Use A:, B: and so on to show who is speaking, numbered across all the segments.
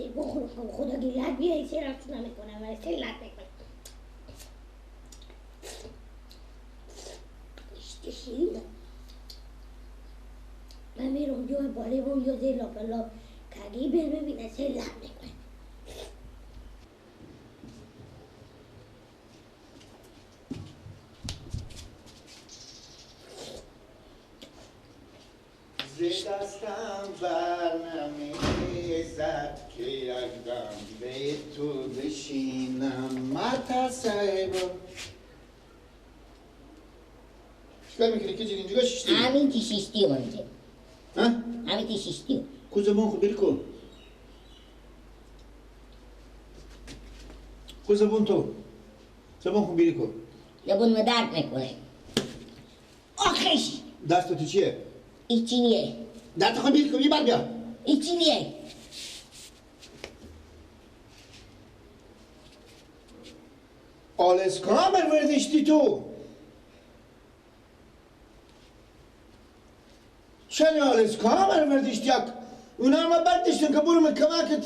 A: بخورم خدا گیلت بیایی سیراتون نمیکنم ولی سیلت میکنم işte şirin من میرم جو بالی بوم یا زیر لاپلا کگی بیر ببینه سیلت میکنم
B: زی دستم بر نمیزد که یک دم به تو بشینم متصیبم چیکار میکنی که اینجا شیشتی؟
A: همین که شیشتی اونجا
B: ها؟
A: همین که شیشتی
B: کو زبون خو بیر کن کو زبون تو زبون خو بیر کن
A: زبون درد میکنه آخش
B: دست تو چیه؟
A: ایچی نیه
B: دست خو بیر کن یه بر بیا
A: ایچی نیه
B: Alles kamer verdişti tu. Sen alles kamer verdişti yak. Unama berdiştin kaburumu kamaket.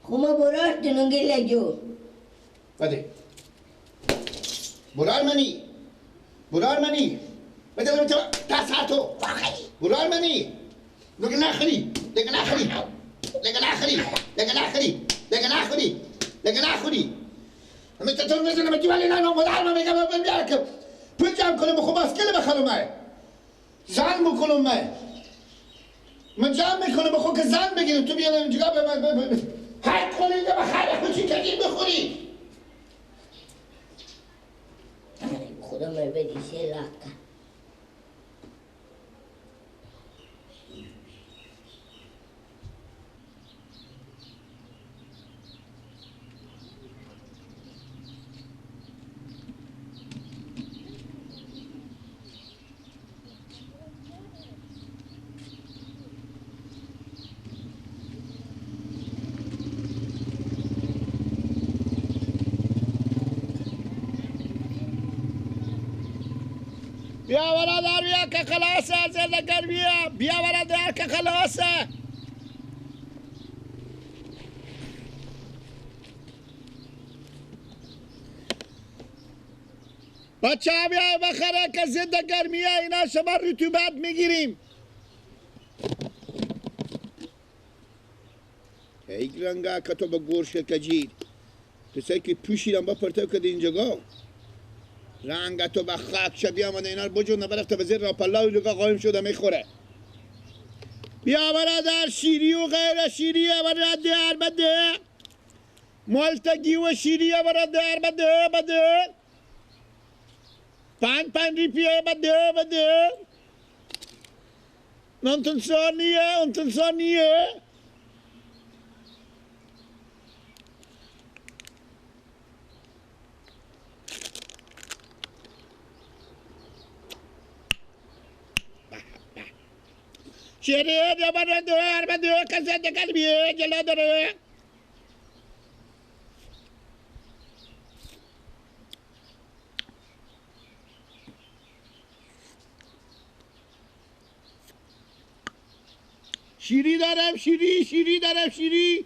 A: kuma borardın ungele jo
B: Hadi. Burar mani. Burar mani. Hadi hadi tasato. Burar mani. Lagna akhri. Lagna akhri. Lagna akhri. Lagna akhri. Lagna akhri. Lagna akhri. همه تطور میزنم اجی ولی نه مادر من میگم من بیار که پول جمع کنم بخوام باسکل بخرم زن بکنم من جمع میکنم بخوام که زن بگیرم تو بیاد اینجا به من هر کنی اینجا بخره خوشی کدیر بخوری
A: خدا مربدی سیلت کن
B: بیا برادر بیا که خلاصه زندگر بیا برادر که خلاصه بچه ها بیا بخره که زنده گرمیه اینا شما رطوبت میگیریم یک رنگه که تو با گورش کجید تو سایی که پوشیدم با پرتو کده اینجا رنگ تو به خاک شدی آمده اینا رو بجون نبرفته به زیر راپلا و لگا قایم شده میخوره بیا برادر شیری و غیر شیریه برادر بده مالتگی و شیریه برادر بده 5 ریپیه بده اون ثانیه شیریه یا بده کسات قلبیه جلا داره شیری دارم شیری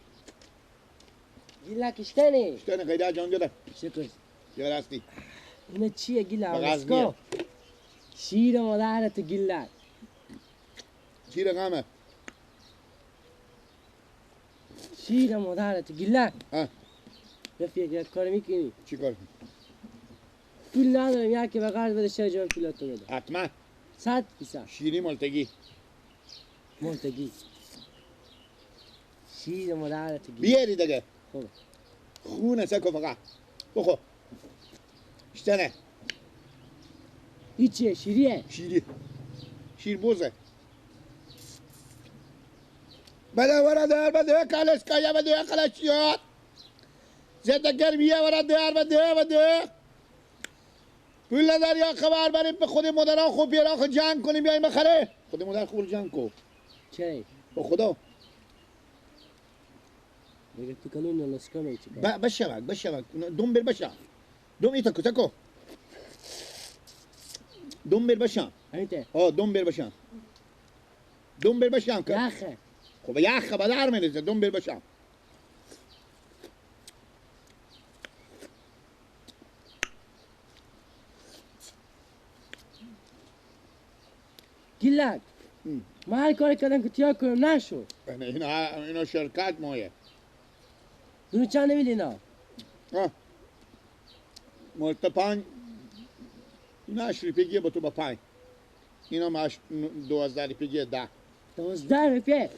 C: گیلا کشتنی
B: اشتانه قیده جان جدا
C: شکر
B: یا راستی
C: اینه چیه گیلا
B: بغزمیه.
C: اسکو شیر مادرت گیلا
B: شیر غمه
C: شیر مادرت گیلا
B: ها
C: رفیق یک کار میکنی
B: چی کار
C: پول ندارم یکی به قرض بده شای جان پولاتو بده
B: حتما
C: 100%
B: شیری مالتگی
C: منتگی شیر مادرت گیلا
B: بیاری دیگه
C: خوب
B: خونه سکو فقط بخو اشتانه
C: هیچیه شیریه
B: شیر بوزه بده برادر بده کالسکایا بده کلاشیات زده گرمیه برادر بده پول نداری یا خبر بریم به خود مدران خوب بیارا خود جنگ کنیم بیاییم بخره خود مدر خوب جنگ کن
C: چه
B: با خدا
C: دیگه تو کنون نلسکا میچی
B: بشمک دوم بر بشم دوم ایتا کتکو دوم بر بشم
C: هیته
B: دوم بر بشم که
C: یخه
B: خب یخ بدر میرسه دوم بر بشم
C: گیلک ما هر کاری کردم که تیار کنم نشو.
B: اینا شرکت مایه.
C: دونو چند نمیدی نه؟
B: مرتا 5 اینا 8 روپیه با تو با 5 اینا ما 12 روپیه 10
C: 12 روپیه.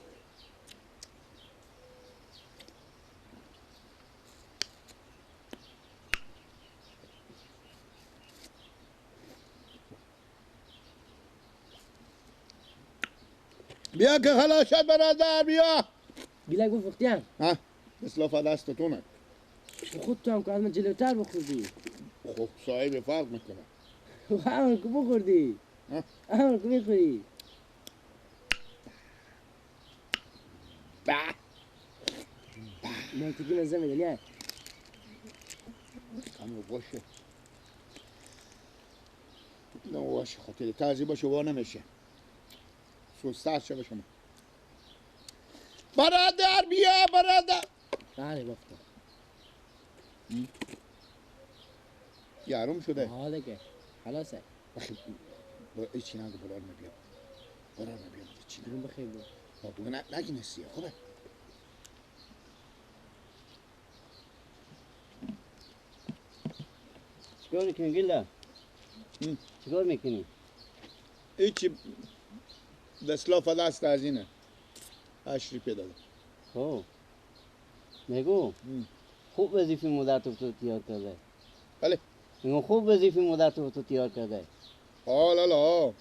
B: بیا که خلاص شد برادر بیا.
C: گیلک بفختیم.
B: ها اسلاف دستتونه.
C: خود تو هم که از من جلوتر بخوردی.
B: خب صاحب فرق میکنه.
C: و همون که بخوردی. همون که میخوری. منطقی نظر میدن نه؟
B: کامو باشه. نه باشه خاطر تازی باشه و نمیشه. سوستر شه به شما. برادر بیا برادر.
C: بله گفتم.
B: یارم شده.
C: حاله که خلاصه.
B: بخیر ایچی نگو برار میبیم. برار میبیم ایچی نگو.
C: بگم بخیر بود.
B: با بگو نگی نسیه خوبه.
D: چیکار میکنی گیلا؟ چیکار میکنی؟
B: ایچی دستلاف دست از اینه 8 روپیه داده.
D: خب میگو خوب وظیفه مادر تو تیار کرده.
B: بله
D: میگم خوب وظیفه مادر تو تیار کرده.
B: حالا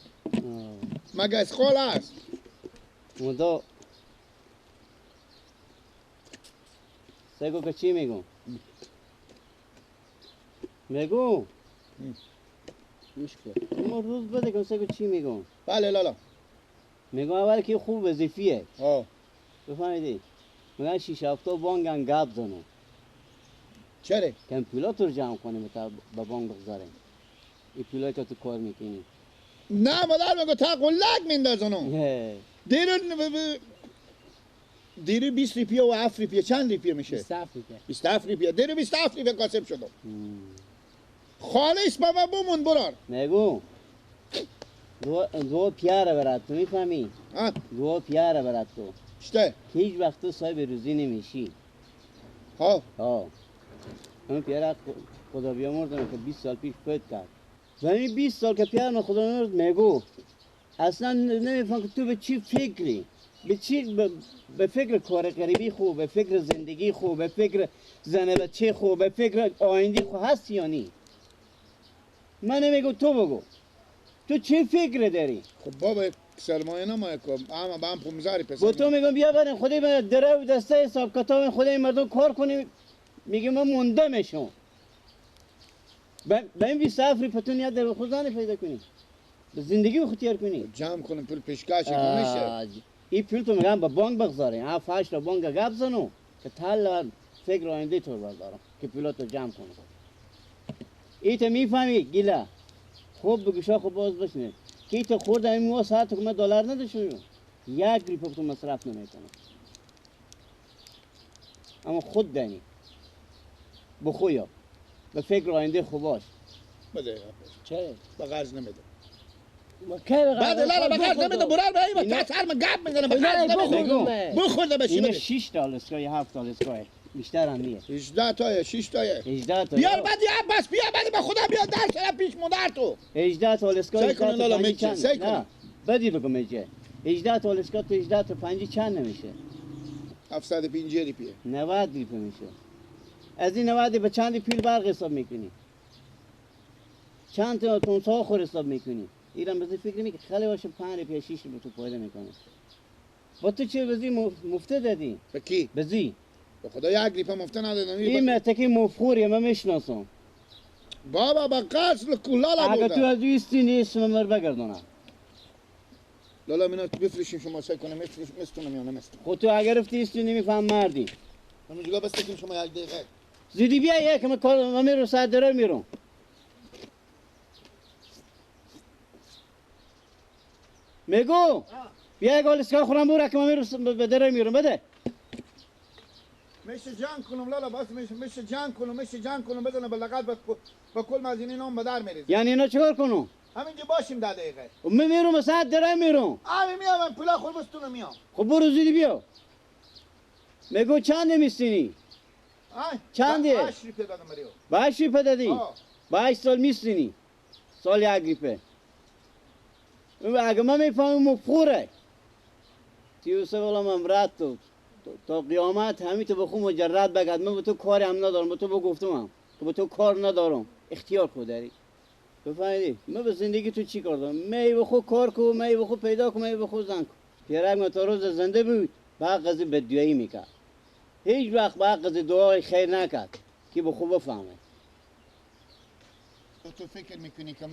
B: مگه اسخال هست.
D: مدا سگو که چی میگم؟ میگو
C: گوش کن.
D: ما روز بده که سگو چی میگم؟
B: بله لالا
D: میگم اول که خوب وظیفیه.
B: آه
D: بفهمیدی؟ میگن 6-7 بانگن گپ زنو.
B: چرا؟
D: کمپیوتر جمع کنیم تا با بانک بگذاریم. این پولایی که تو کار میکنی.
B: نه مادر میگو تا قلق میندازنو. دیرو 20 روپیه و 7 روپیه چند روپیه میشه؟
C: 27 روپیه.
B: 27 روپیه. دیرو 27 روپیه کاسب شدم. خالص بابا بمون برار.
D: میگو دو پیاره برات تو میفهمی؟
B: ها
D: دو پیاره برات تو.
B: شته
D: هیچ وقت تو صاحب روزی نمیشی.
B: ها
D: اون پیاره خدا بیامرزه که 20 سال پیش فوت کرد. زمین 20 سال که پیاره خدا بیامرز میگو اصلا نمیفهم که تو به چی فکری. به فکر کار غریبی خوب، به فکر زندگی خوب، به فکر زن بچه خوب، به فکر آینده خوب هست یا نی؟ من نمیگو تو بگو. تو چی فکر داری؟
B: خب بابا سرمایه نمایه کن اما با هم 15
D: با
B: پسر
D: تو میگم بیا بریم خودی به دره و دسته حساب کتاب خودی مردم کار کنیم. میگه من مونده میشم. به این 27 روپیه یاد در خودانه پیدا کنی. به زندگی رو اختیار کنی.
B: جمع کنیم پول پیشکشی که میشه.
D: این پول تو میگم با بانک بگذاری. 7-8 تا بانک گپ زنو که تل فکر آینده تو بردارم که پولاتو جمع کنم. ای تو میفهمی گیلا. خوب بگوشا خوب باز بشنه. که تو خورده این ماه ساعت که من دلار نداشتم. 1 روپیه تو مصرف نمیکنم. اما خود دانی. بخویا. به فکر آینده خوب باش.
B: بده
C: چرا؟
B: با قرض نمیده.
C: ما کی بقدر؟
B: بعد لا با قرض نمیده برار به این
D: اینا-
B: تا سر من گپ میزنه با قرض نمیده. بخورده بشی
D: اینه
B: بده.
D: 6 تا اسکای 7 تا اسکای. بیشتر هم نیه.
B: 18 تایه 6 تایه
D: 18 تا.
B: بیار بعد یا بس بیا بعد با خدا بیا در سر پیش مادر تو
D: 18 تا اسکای.
B: سعی کنه لالا میچه، سعی کنه.
D: نه. بدی بگم میچه. 18 تا اسکای تو 18 تا 5 چند نمیشه.
B: 750 روپیه
D: 90 روپیه میشه. از این 90 به چند پول برق حساب میکنی؟ چند تا تونسا خور حساب میکنی؟ ایران بزی فکر نمی که خیلی باشه 5 روپیه 6 روپیه تو پایده میکنه. با تو چه بزی مفته دادی؟
B: به کی؟
D: بزی.
B: به خدا 1 روپیه مفته ندادم
D: این متکی مفخوری من میشناسم.
B: بابا با قرض کلالا
D: اگه تو
B: بوده
D: از دوستی نیست من بگردونم.
B: لالا مینا بفرشیم شما سعی کنم مستونم یا نمستونم
D: خود تو اگر رفتی استی نمیفهم مردی.
B: همونجا بس تکیم شما 1 دقیقه
D: زودی بیا یک من میرم ساعت داره میرم. میگو بیا یک اسکا خورم بوره که من میرم به داره میرم بده.
B: میشه جنگ کنم لالا باز میشه جنگ کنم بدونم بلغت با کل مزینی نام بدر میریزم
D: یعنی اینا چیکار کنم؟
B: همینجا باشیم 10 دقیقه.
D: و من میرم ساعت داره میرم.
B: همین میام من پلا خور بستونم میام.
D: خب برو زودی بیا. میگو چند میستینی؟ چنده؟
B: 8 روپیه دادم بریو.
D: 8 روپیه دادی؟
B: آه.
D: 8 سال میستینی. سال 1 روپیه. اگه من میفهمم مفخوره. تیوسه والا من رد تو. تا قیامت همین تو بخون مجرد بگد. من به تو کاری هم ندارم. به تو بگفتم هم. که به تو کار ندارم. اختیار خود داری. بفهمیدی؟ من به زندگی تو چی کار دارم؟ می بخو کار کو، می بخو پیدا کو، می بخو زن کو. پیرک من تا روز زنده بود. با قضیه بدیایی میکرد. هیچ وقت با قضیه دعای خیر نکرد. که به خوب بفهمه.
B: تو فکر میکنی که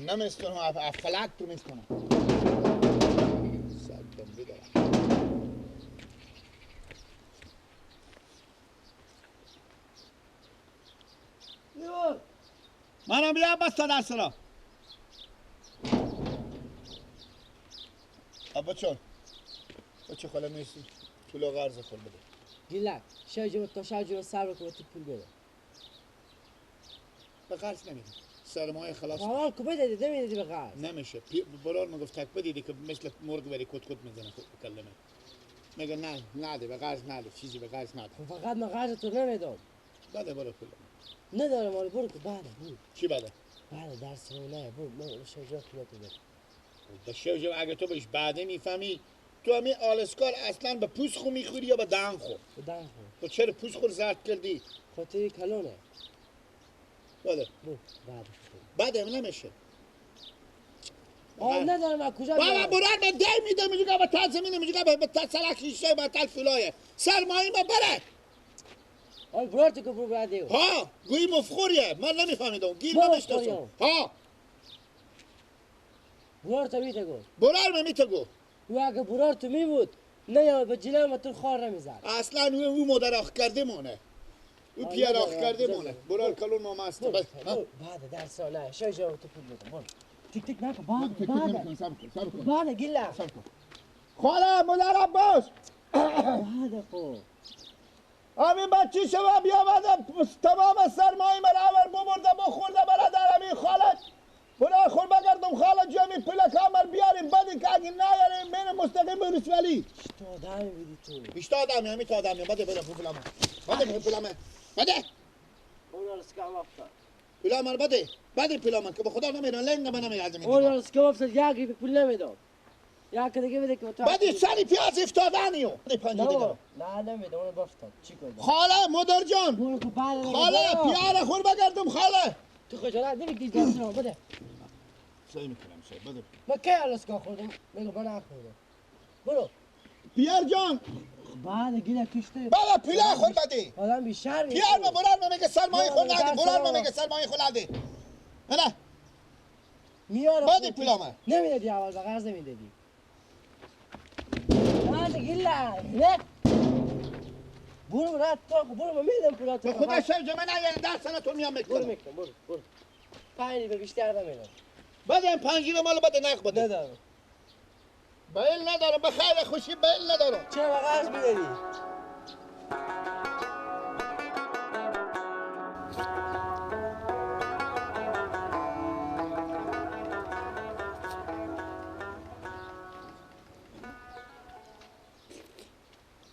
B: نمیستونم فلک تو میستونم. سلام بیدار. منم بیا بس در سرا. بچه خاله میسی پول قرض خود بده.
C: گیلک شاید تا شاید صبر کنه تو پول بده.
B: به قرض نمیدم. سرمایه خلاص.
C: حالا کو بده نمیدی به قرض.
B: نمیشه. برار میگفت تک بدیدی که مثل مرغ بری کت میزنه خود کلمه. میگه نه نده به قرض نده چیزی به قرض نده.
C: فقط من قرض تو نمیدم.
B: بده برو پول.
C: ندارم ولی برو که بعد بود.
B: چی بده؟
C: بعد درس رو نه برو من شجاع خودت بده.
B: به شوجه اگه تو بهش بعده میفهمی تو همین آلسکار اصلا به پوست خو میخوری یا به دهن خو؟
C: به دهن خور.
B: تو چرا پوست خور زرد کردی؟
C: خاطر کلونه.
B: بده.
C: برو بعد
B: بده نمیشه.
C: ندارم از کجا
B: بابا
C: بیارم؟
B: برات من دی میدم میگه به تاز زمین میگه به تسلک شیشه به تل فلایه سرمایه ما بره.
C: برو تو که برو بعدیو.
B: ها گوی مفخوریه من نمیفهمیدم گیر
C: برو
B: نمیشناسم.
C: خوریم.
B: ها
C: برو تو میتگو.
B: برار من میتگو.
C: او اگه برار تو می بود نه یا به جلو تو خار نمیزد.
B: اصلا او مادر آخ کرده مونه. او پیر آخ کرده مونه. برار کلون ما ماست.
C: بعد درس نه شجاع تو پول بده. برو. تیک تیک نکن بعد گیلا.
B: خاله مادر عباس
C: بعد خو.
B: همین بچه شما بیامده تمام سرمایه مرا ببرده بخورده برادر همین خاله برای خور بگردم خاله جمعی پلک همر بیاریم بدی که اگه نیاریم من مستقیم به رسولی
C: تو آدمی بودی تو.
B: بیشتر آدمی همین تا آدمی بده پولامه بده پولامه بده
C: اون رو سکام افتاد.
B: پولامه بده پولامه که به خدا نمیرن لنگ من نمیرزم
C: اون رو سکام افتاد یکی به پول نمیدم. یکی دیگه بده که تو.
B: بده سری پیاز افتادنیو
C: نه نمیدم اون بافتاد. چی کنی؟
B: خاله مادر جان
C: برو که بعد
B: خاله پیاره خور بگردم خاله
C: تو خجالت نمیگی دست رو بده.
B: سعی میکنم بده
C: من کی الاسکا خوردم؟ میگم من نخوردم. برو.
B: پیار جان
C: بعد گیلا کشته.
B: بابا پیلا خور بده
C: آدم بی شرم.
B: پیار ما برار میگه سرمایه خور نده برار میگه سرمایه خور نده نه
C: میاره.
B: بده پولامه
C: نمیدادی اول به قرض نمیدادی. بعد گیلا نه. برو برو من میدم پولا تو.
B: به خدا شب من نه در سنه تو میام
C: برو
B: میکنم
C: برو. 5 به بیشتر نمیدم.
B: بده این 5 مال بده نخ بده
C: ندارم.
B: بیل ندارم به خیر خوشی بیل ندارم
C: چرا به قرض میدادی؟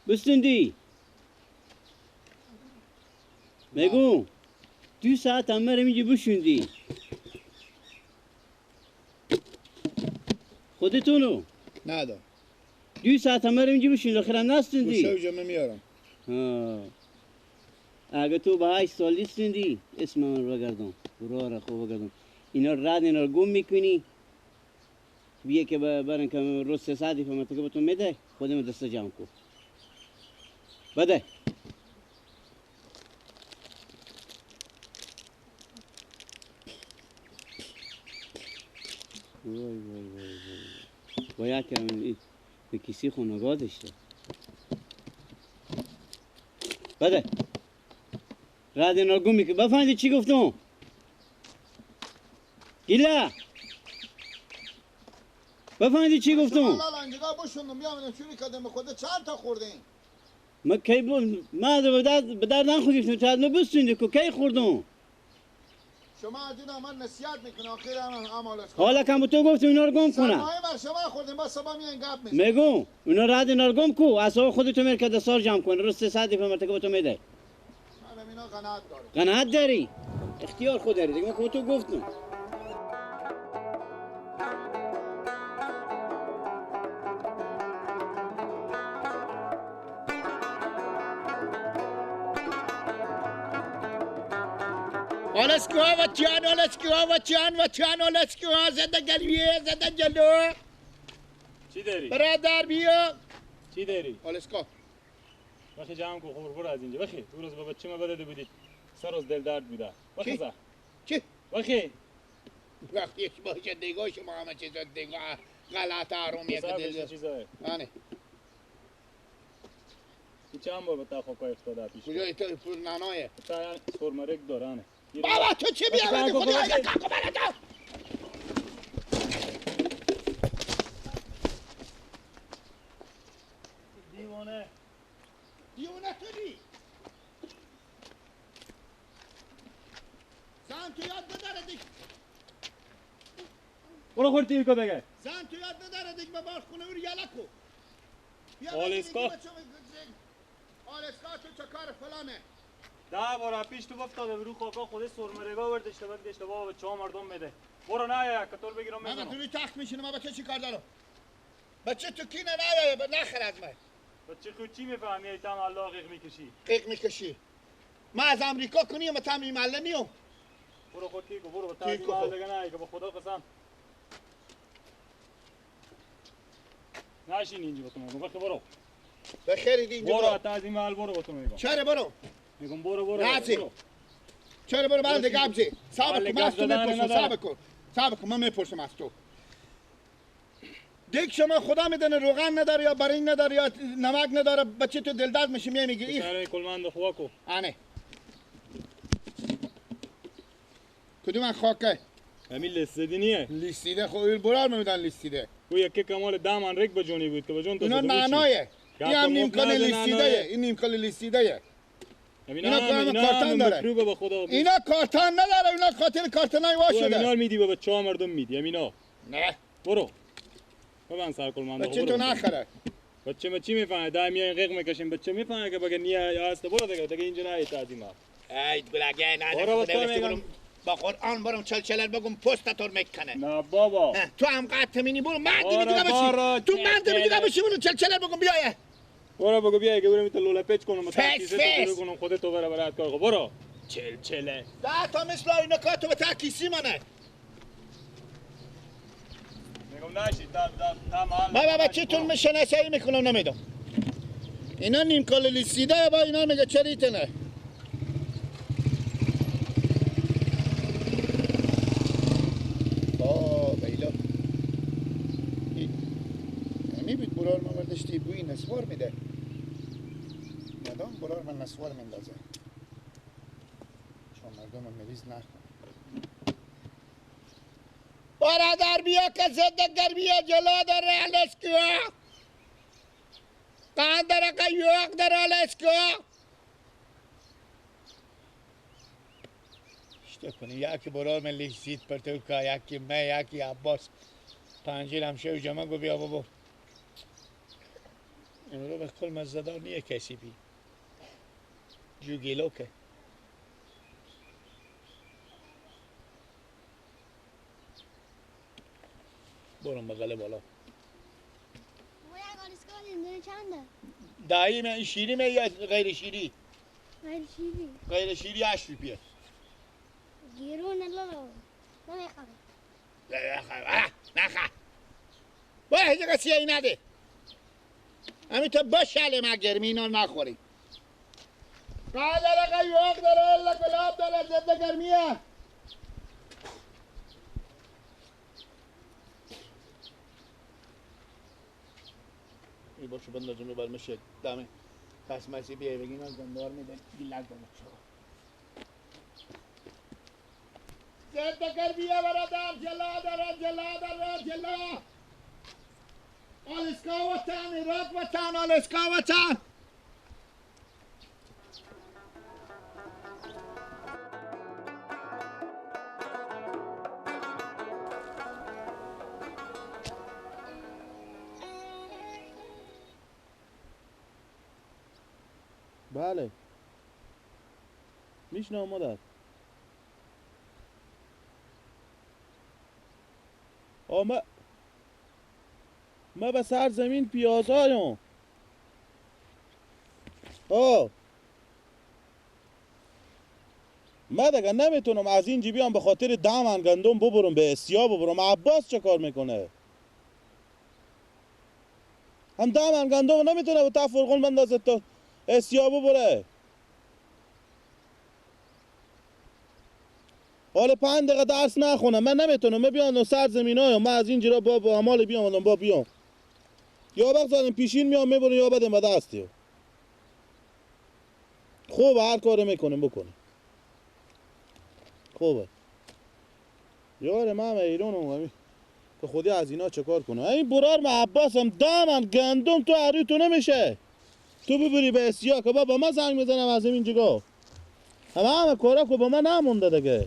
D: بستندی میگو 2 ساعت هم مرا میگی بشوندی خودتونو
B: ندارم
D: 2 ساعت هم مرا میگی بشوند آخرم نستندی
B: گوشه جمعه میارم
D: اگه تو به 8 سال نیستندی اسم من رو بگردم برا را خوب بگردم اینا رد اینا رو گم میکنی بیه که برن که روز 3 ساعتی فهمت که بهتون میده خودم دست جمع کن بده وای باید که به کسی خونگاه داشته بده رد اینا رو گم میکنی بفهمیدی چی گفتم گیله بفهمیدی چی گفتم
B: والله انجا بشوندم بیام چوری کردم به خدا چند تا خوردین
D: ما کی بود ما به درد نخوردیم چند ما بستوندی که کی خوردم
B: شما از این من نصیحت میکنه آخر هم آلس
D: حالا کم تو گفت اینا رو گم کنم
B: سرمایه بر شما خوردیم با صبح میان گپ میزن
D: میگم اینا را اینا رو گم کو اصلا خودتو میره که دستار جمع کن رو 300 دفعه مرتبه تو میده
B: من اینا قناعت دارم
D: قناعت داری اختیار خود داری دیگه من تو گفتم
B: آلسکوها وچان آلسکوها زده گلویه زده جلو
E: چی داری؟
B: برادر بیا
E: چی داری؟
B: آلسکو
E: بخی جمع کن خور از اینجا بخی دو روز با بچه ما بده بودی سر روز دل درد بوده بخی زا
B: چی؟
E: بخی
B: وقتی یک باشه دیگاه شما همه چیز دیگاه غلط آرومیه که دل
E: چیزایی
B: آنه
E: این چند بار به تا خوکا افتاده پیش
B: کجای تو پول نانایه
E: تا یعنی سرمرک دارانه
B: بابا تو چی بیاوردی خدا یک کاکو برای تو
E: دیوانه
B: دیونه تو دی زن تو یاد نداره دیگه
E: برو خور تیوی که بگه
B: زن تو یاد نداره دیگه به بار خونه او رو یلکو
E: آلسکا
B: آلسکا تو چه کار فلانه
E: 10 بار پیش تو افتاده برو خوکا خود سرمرگا ورد اشتباه به چه مردم میده برو نه یک کتور بگیرم
B: من
E: میزنم
B: روی تخت میشینم من بچه چی کار دارم بچه تو کینه نیایه نخر از من
E: بچه خود چی میفهمی ایتام الله قیق میکشی
B: قیق میکشی من از امریکا کنیم و تمی محله نیوم
E: برو خود کیکو برو به
B: کیکو
E: تازی
B: خود.
E: محل دیگه نه که به خدا قسم نشین اینجا باتون میگم بخی برو
B: بخیری اینجا
E: برو
B: برو
E: تازی محل برو باتون میگم
B: چرا برو
E: میگم برو
B: نازی.
E: برو
B: چرا برو من دیگه گبزی صبر کن من از تو
E: گپ زدن
B: میپرسم
E: نداره.
B: صبر کن من میپرسم از تو دیگه شما خدا میدونه روغن نداره یا برنگ نداره یا نمک نداره بچه تو دل درد میشه میگی این
E: سر کلمند خواه کو
B: آنه کدوم خاکه
E: همین لسدینیه
B: لیستیده خب برار میدن لیستیده
E: او یکی کمال دامان ریک بجونی بود که بجون تو
B: اینا نعنایه این هم نیم کل لیستیده این نیم کل لیستیده اینا کارتان داره.
E: مکروبه به خدا
B: اینا کارتان نداره اینا خاطر کارتانای وا
E: تو
B: شده
E: اینا میدی به بچه ها مردم میدی همینا
B: نه
E: برو ببن سر کلمند
B: بچه تو نخره
E: بچه ما چی میفهمه دائمی قیق میکشیم بچه میفهمه که بگه نیا یا است برو دیگه اینجا نه تعظیم
B: ای گلگه نه
E: برو بابا، میگم.
B: با قرآن برم چلچلر بگم پستتور میکنه
E: نه بابا
B: تو هم قطع منی برو من
E: برو،
B: دیگه
E: برو،
B: بشی تو من دیگه بشی برو چلچلر بگم بیایه
E: برو بگو بیا که بریم تو لوله پیچ کنم
B: فیس.
E: تو کنم خودت تو برات کار برو چله
B: ده تا مثل اینا کاتو به تاکیسی منه
E: میگم نشید تا محل
B: بابا بچه‌تون میشناسایی میکنم نمیدم اینا نیم کل لیستیده با اینا میگه چریتنه بیلا همی بود برار من وردشتی بوی نسوار میده مدام برار من نسوار میندازه چون مردم هم مریض نخون برادر بیا که زدگر بیا جلو داره الاسکو قان داره که یوق داره الاسکو اشته کنی یکی برار من لیشید پرتوکا یکی من یکی عباس پنجیر هم شو جمع گو بیا بابا امرو به کل مزدار نیه کسی بی جو گیلو که برم بغل بالا
A: چنده؟
B: دایی من این شیری من یا غیر شیری؟
A: غیر شیری
B: غیر شیری 8 روپیه
A: گیرونه لالا نمیخوام
B: نخواه باید هیچ کسی این نده همین تو باشله مگرمی اینا نخوری قال لقا یوق داره الله گلاب داره زده گرمیه ای باشو بند جنو برمشه دمه پس مسی بیای بگین از گندار میده گیلک داره زده گرمیه برادر جلا داره جلا آلسکا وطن ایراد وطن آلسکا وطن
F: بله میشنم مادر. ما به سر زمین پیازایم. من دیگه نمیتونم از این بیام به خاطر دامن گندم ببرم به اسیا ببرم. عباس چه کار میکنه؟ هم دامن گندم نمیتونه به تا فرغون بندازه تو اسیا ببره. حالا 5 دقیقه درس نخونم من نمیتونم. من بیام سر زمین هایم. من از اینجا با همال بیام یا بگذاریم پیشین میام میبریم یا بدیم به دستی. خوبه هر کاری میکنیم بکنیم. خوبه یار من ایرانم که خودی از اینا چه کار کنه. این برار من عباس هم دامن گندم تو عروی تو نمیشه. تو ببری به اسیا که بابا من زنگ میزنم از این جگاه. همه کارا که با من نمونده دیگه.